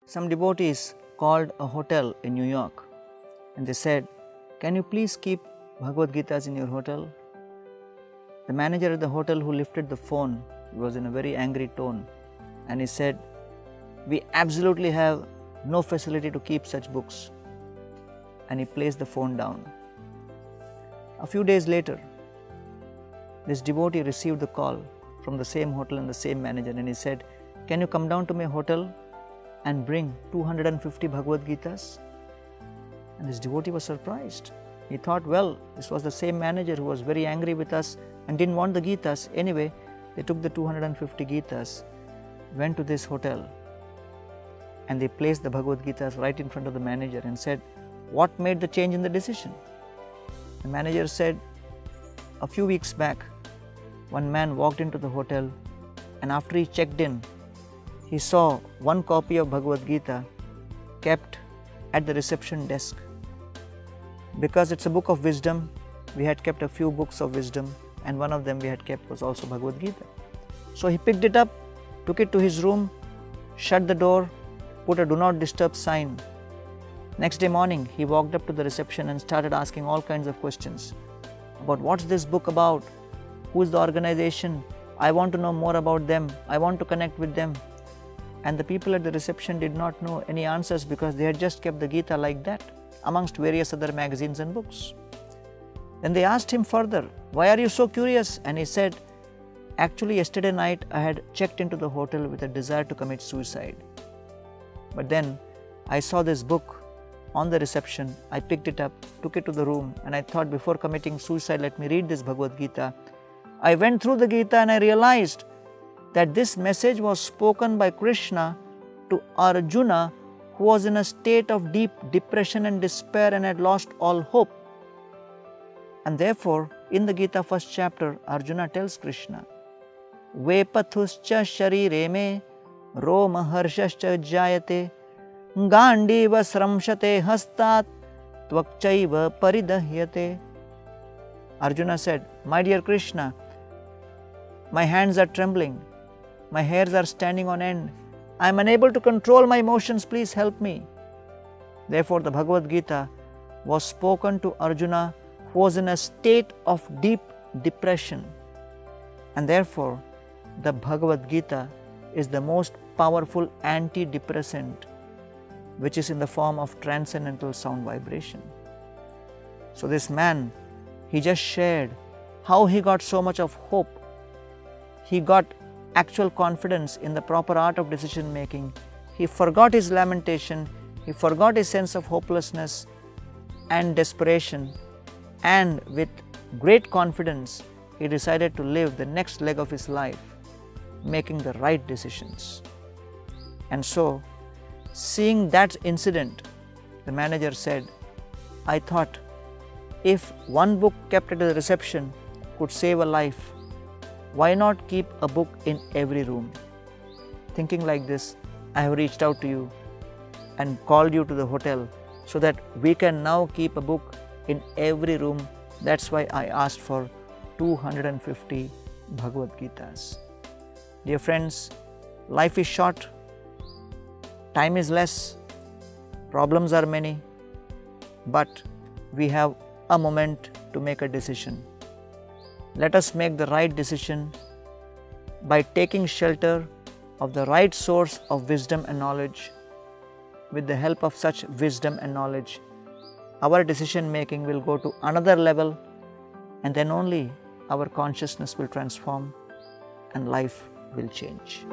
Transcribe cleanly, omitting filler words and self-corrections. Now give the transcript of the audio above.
some devotees called a hotel in New York and they said, "Can you please keep Bhagavad Gitas in your hotel?" The manager at the hotel who lifted the phone was in a very angry tone and he said, "We absolutely have no facility to keep such books." And he placed the phone down. A few days later, this devotee received the call from the same hotel and the same manager and he said, "Can you come down to my hotel and bring 250 Bhagavad Gitas?" And this devotee was surprised. He thought, well, this was the same manager who was very angry with us and didn't want the Gitas. Anyway, they took the 250 Gitas, went to this hotel and they placed the Bhagavad Gitas right in front of the manager and said, "What made the change in the decision?" The manager said, "A few weeks back, one man walked into the hotel and after he checked in, he saw one copy of Bhagavad Gita kept at the reception desk. Because it's a book of wisdom, we had kept a few books of wisdom and one of them we had kept was also Bhagavad Gita. So he picked it up, took it to his room, shut the door, put a do not disturb sign. Next day morning, he walked up to the reception and started asking all kinds of questions about what's this book about, who is the organization, I want to know more about them, I want to connect with them." And the people at the reception did not know any answers because they had just kept the Gita like that amongst various other magazines and books. Then they asked him further, "Why are you so curious?" And he said, "Actually, yesterday night I had checked into the hotel with a desire to commit suicide. But then I saw this book on the reception. I picked it up, took it to the room, and I thought before committing suicide, let me read this Bhagavad Gita. I went through the Gita and I realized that this message was spoken by Krishna to Arjuna, who was in a state of deep depression and despair and had lost all hope. And therefore, in the Gita first chapter, Arjuna tells Krishna, Vepathuscha sharire me roma harshascha jayate gandiva sramshate hastat tvakchaiva paridahyate." Arjuna said, "My dear Krishna, my hands are trembling, my hairs are standing on end, I am unable to control my emotions, please help me." Therefore, the Bhagavad Gita was spoken to Arjuna, who was in a state of deep depression. And therefore, the Bhagavad Gita is the most powerful antidepressant, which is in the form of transcendental sound vibration. So this man, he just shared how he got so much of hope. He got actual confidence in the proper art of decision making. He forgot his lamentation, he forgot his sense of hopelessness and desperation, and with great confidence, he decided to live the next leg of his life, making the right decisions. And so, seeing that incident, the manager said, "I thought if one book kept at the reception could save a life, why not keep a book in every room?" Thinking like this, I have reached out to you and called you to the hotel so that we can now keep a book in every room. That's why I asked for 250 Bhagavad Gitas. Dear friends, life is short, time is less, problems are many, but we have a moment to make a decision. Let us make the right decision by taking shelter of the right source of wisdom and knowledge. With the help of such wisdom and knowledge, our decision making will go to another level, and then only our consciousness will transform and life will change.